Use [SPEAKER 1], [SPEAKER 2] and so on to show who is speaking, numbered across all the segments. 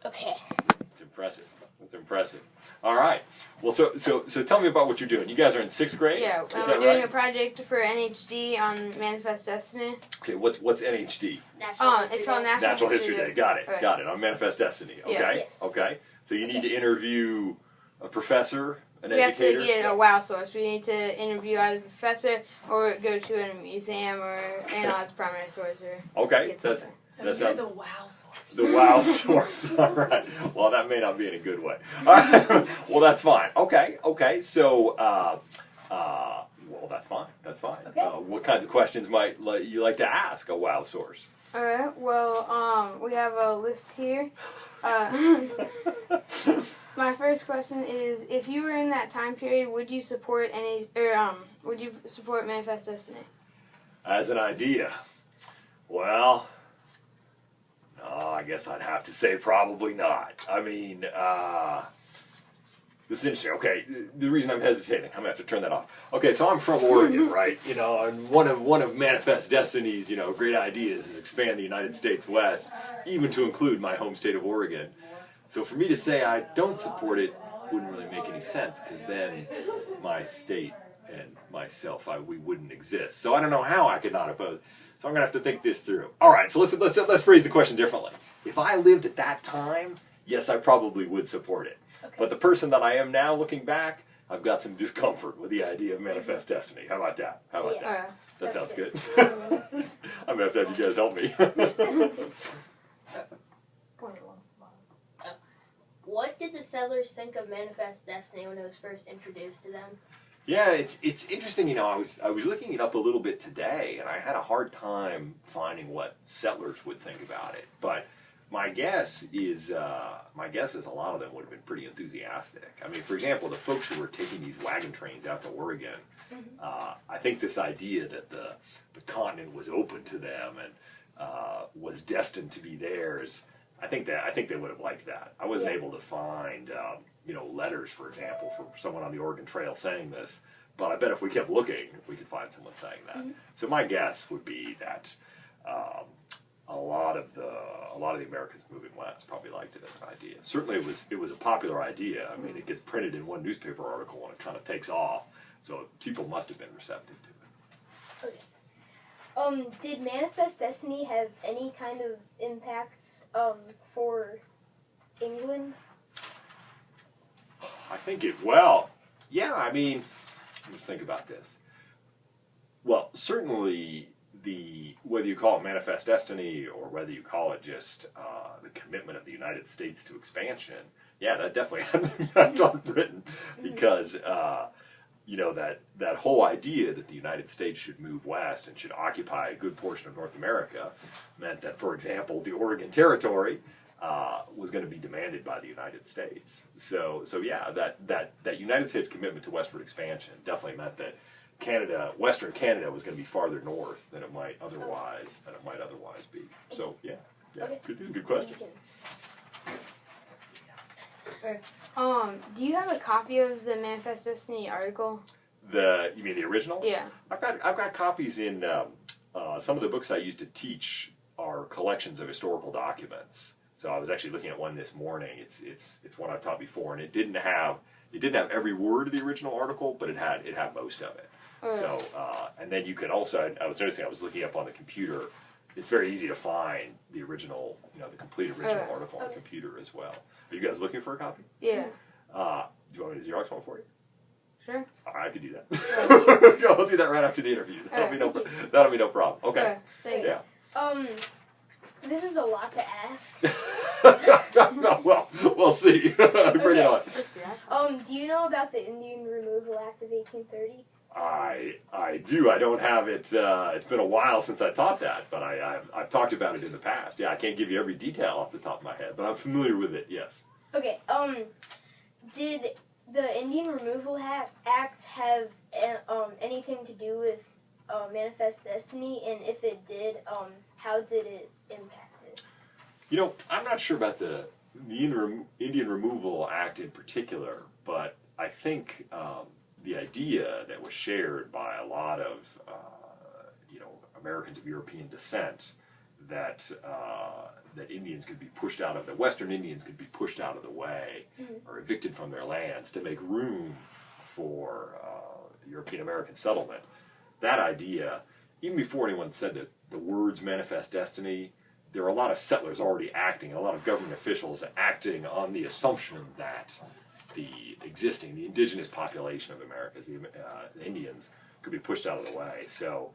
[SPEAKER 1] Okay.
[SPEAKER 2] It's impressive. It's impressive. All right. Well, so tell me about what you're doing. You guys are in 6th grade?
[SPEAKER 3] Yeah, we're doing a project for NHD on Manifest Destiny.
[SPEAKER 2] Okay, what's NHD?
[SPEAKER 3] It's called
[SPEAKER 2] Natural History Day. Got it.
[SPEAKER 3] Right.
[SPEAKER 2] Got it. On Manifest Destiny. Okay.
[SPEAKER 3] Yeah.
[SPEAKER 1] Yes.
[SPEAKER 2] Okay. So you need to interview a professor, an
[SPEAKER 3] We
[SPEAKER 2] educator.
[SPEAKER 3] have to get a wow source. We need to interview either a professor or go to a museum or analyze primary source. Or
[SPEAKER 2] Okay.
[SPEAKER 3] get
[SPEAKER 2] That's
[SPEAKER 3] something.
[SPEAKER 1] So
[SPEAKER 2] that
[SPEAKER 1] you're
[SPEAKER 2] sounds
[SPEAKER 1] the wow source.
[SPEAKER 2] the wow source. All right. Well, that may not be in a good way. All right. Well, that's fine. Okay. Okay. So, well, that's fine. That's fine.
[SPEAKER 1] Okay.
[SPEAKER 2] What kinds of questions might you like to ask a wow source?
[SPEAKER 3] All right. Well, we have a list here. My first question is: if you were in that time period, would you support would you support Manifest Destiny?
[SPEAKER 2] As an idea, well, no, I guess I'd have to say probably not. I mean, this is interesting. Okay, the reason I'm hesitating, I'm gonna have to turn that off. Okay, so I'm from Oregon, right? You know, and one of Manifest Destiny's, great ideas is expand the United States west, even to include my home state of Oregon. So for me to say I don't support it wouldn't really make any sense, because then my state and myself, we wouldn't exist. So I don't know how I could not oppose. So I'm gonna have to think this through. All right, so let's phrase the question differently. If I lived at that time, yes, I probably would support it.
[SPEAKER 1] Okay.
[SPEAKER 2] But the person that I am now, looking back, I've got some discomfort with the idea of Manifest Destiny. How about that? How about
[SPEAKER 1] Yeah.
[SPEAKER 2] that? That sounds
[SPEAKER 1] Sounds
[SPEAKER 2] good. I'm gonna have to have you guys help me.
[SPEAKER 1] What did the settlers think of Manifest Destiny when it was first introduced to them?
[SPEAKER 2] Yeah, it's interesting. I was looking it up a little bit today, and I had a hard time finding what settlers would think about it. But my guess is a lot of them would have been pretty enthusiastic. I mean, for example, the folks who were taking these wagon trains out to Oregon, I think this idea that the continent was open to them and was destined to be theirs. I think they would have liked that. I wasn't able to find letters, for example, from someone on the Oregon Trail saying this, but I bet if we kept looking, we could find someone saying that. So my guess would be that a lot of the Americans moving west probably liked it as an idea. Certainly, it was a popular idea. I mean, it gets printed in one newspaper article and it kind of takes off. So people must have been receptive to it.
[SPEAKER 1] Okay. Did Manifest Destiny have any kind of impacts for England?
[SPEAKER 2] I think yeah, I mean, let's think about this. Well, certainly whether you call it Manifest Destiny or whether you call it just the commitment of the United States to expansion, yeah, that definitely had an impact on Britain, because that whole idea that the United States should move west and should occupy a good portion of North America meant that, for example, the Oregon Territory was going to be demanded by the United States. So yeah, that United States commitment to westward expansion definitely meant that Western Canada was going to be farther north than it might otherwise be. So yeah,
[SPEAKER 1] Okay.
[SPEAKER 2] good questions.
[SPEAKER 3] Do you have a copy of the Manifest Destiny article?
[SPEAKER 2] You mean the original?
[SPEAKER 3] Yeah.
[SPEAKER 2] I've got copies in some of the books I used to teach are collections of historical documents. So I was actually looking at one this morning. It's one I've taught before, and it didn't have every word of the original article, but it had most of it. So and then you can also, I was noticing, I was looking up on the computer. It's very easy to find the original, the complete original article on the computer as well. Are you guys looking for a copy?
[SPEAKER 3] Yeah.
[SPEAKER 2] Do you want me to Xerox one for you?
[SPEAKER 3] Sure.
[SPEAKER 2] I could do that. I'll do that right after the interview. That'll be no problem. Okay.
[SPEAKER 3] Thank you.
[SPEAKER 2] Yeah.
[SPEAKER 1] This is a lot to ask.
[SPEAKER 2] Well, we'll see. Bring it on.
[SPEAKER 1] Do you know about the Indian Removal Act of 1830?
[SPEAKER 2] I do. I don't have it. It's been a while since I taught that, but I've talked about it in the past. Yeah, I can't give you every detail off the top of my head, but I'm familiar with it. Yes.
[SPEAKER 1] Okay. Did the Indian Removal Act have anything to do with Manifest Destiny? And if it did, how did it impact it?
[SPEAKER 2] I'm not sure about the Indian Removal Act in particular, but I think the idea that was shared by a lot of Americans of European descent that that Indians could be pushed out of the Western Indians could be pushed out of the way or evicted from their lands to make room for European American settlement. That idea, even before anyone said that the words manifest destiny, there are a lot of settlers already acting, a lot of government officials acting on the assumption that the indigenous population of America, the Indians, could be pushed out of the way. So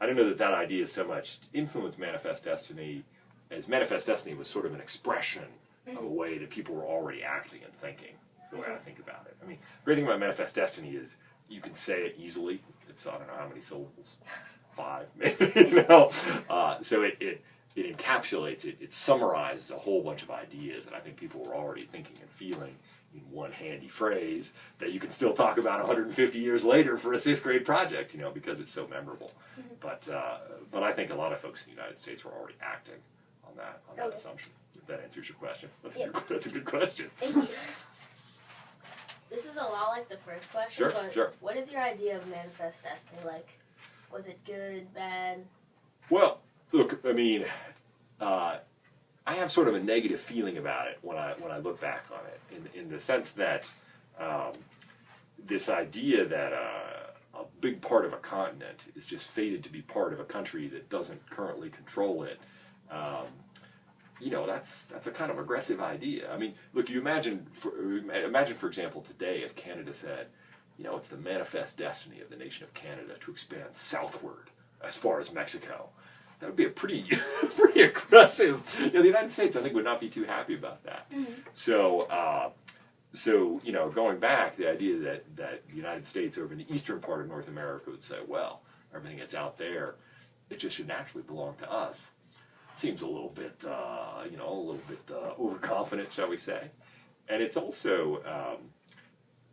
[SPEAKER 2] I don't know that that idea so much influenced manifest destiny, as manifest destiny was sort of an expression of a way that people were already acting and thinking. That's the way I think about it. I mean, the great thing about manifest destiny is you can say it easily. It's, I don't know how many syllables, 5 maybe, you know. So it encapsulates, it summarizes a whole bunch of ideas that I think people were already thinking and feeling in one handy phrase that you can still talk about 150 years later for a 6th grade project, you know, because it's so memorable. But I think a lot of folks in the United States were already acting on that assumption. If that answers your question, that's a good question.
[SPEAKER 1] Thank you.
[SPEAKER 4] This is a lot like the first question,
[SPEAKER 2] Sure.
[SPEAKER 4] What is your idea of manifest destiny like? Was it good, bad?
[SPEAKER 2] Well, look, I mean, I have sort of a negative feeling about it when I look back on it, in the sense that this idea that a big part of a continent is just fated to be part of a country that doesn't currently control it. You know, that's a kind of aggressive idea. I mean, look, you imagine, for example, today if Canada said, you know, it's the manifest destiny of the nation of Canada to expand southward as far as Mexico. That would be a pretty aggressive. You know, the United States, I think, would not be too happy about that. So you know, going back, the idea that the United States over in the eastern part of North America would say, well, everything that's out there, it just should naturally belong to us. Seems a little bit, you know, overconfident, shall we say. And it's also,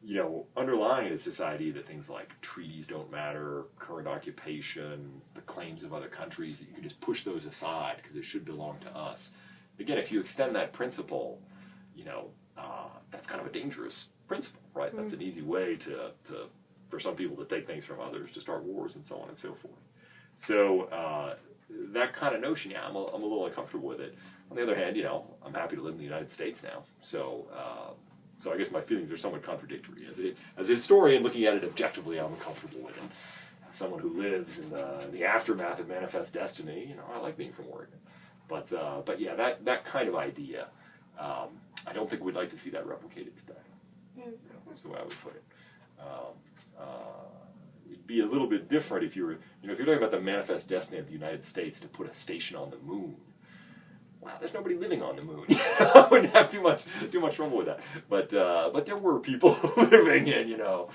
[SPEAKER 2] you know, underlying is this idea that things like treaties don't matter, current occupation, the claims of other countries, that you can just push those aside because it should belong to us. Again, if you extend that principle, you know, that's kind of a dangerous principle, right? That's an easy way for some people to take things from others, to start wars and so on and so forth. So that kind of notion, yeah, I'm a little uncomfortable with it. On the other hand, you know, I'm happy to live in the United States now. So I guess my feelings are somewhat contradictory. As a historian looking at it objectively, I'm uncomfortable with it. As someone who lives in the aftermath of manifest destiny, you know, I like being from Oregon. But yeah, that kind of idea, I don't think we'd like to see that replicated today. You know, that's the way I would put it. It'd be a little bit different if you're talking about the manifest destiny of the United States to put a station on the moon. Wow, there's nobody living on the moon. I wouldn't have too much trouble with that. But there were people living in, you know,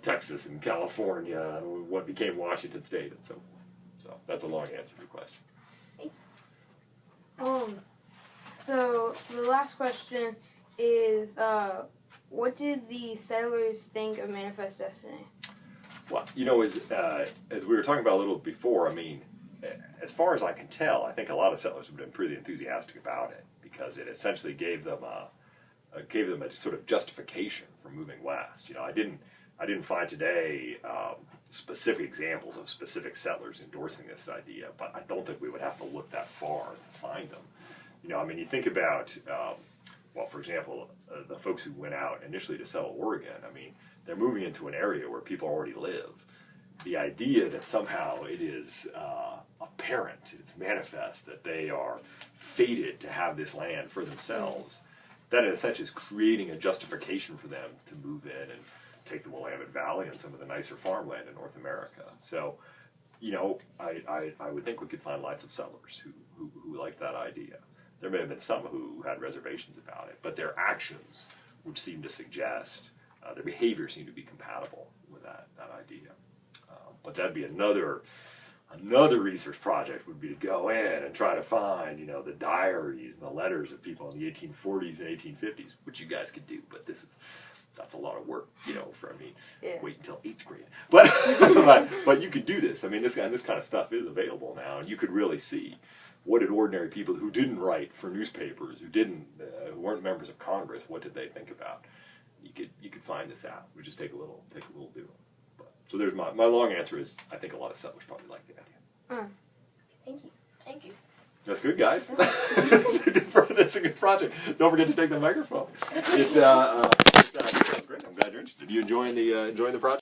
[SPEAKER 2] Texas and California, what became Washington State, and so forth. So that's a long answer to your question.
[SPEAKER 3] So the last question is, what did the settlers think of manifest destiny?
[SPEAKER 2] Well, you know, as we were talking about a little before, I mean, as far as I can tell, I think a lot of settlers have been pretty enthusiastic about it because it essentially gave them a sort of justification for moving west. You know, I didn't find today specific examples of specific settlers endorsing this idea, but I don't think we would have to look that far to find them. You know, I mean, you think about, well, for example, the folks who went out initially to settle Oregon. I mean, they're moving into an area where people already live. The idea that somehow it is apparent, it's manifest, that they are fated to have this land for themselves, that in a sense is creating a justification for them to move in and take the Willamette Valley and some of the nicer farmland in North America. So, you know, I would think we could find lots of settlers who like that idea. There may have been some who had reservations about it, but their actions would seem to suggest, their behavior seemed to be compatible with that idea. But that'd be another research project would be to go in and try to find, you know, the diaries and the letters of people in the 1840s and 1850s, which you guys could do, but that's a lot of work, you know, wait until 8th grade. But you could do this. I mean, this kind of stuff is available now, and you could really see what did ordinary people who didn't write for newspapers, who weren't members of Congress, what did they think about? You could find this out. We just take a little doing. So there's my long answer is I think a lot of settlers probably like the idea.
[SPEAKER 1] Thank you.
[SPEAKER 4] Thank you.
[SPEAKER 2] That's good, guys. That's a good project. Don't forget to take the microphone. It's great. I'm glad you're interested. You enjoying the project?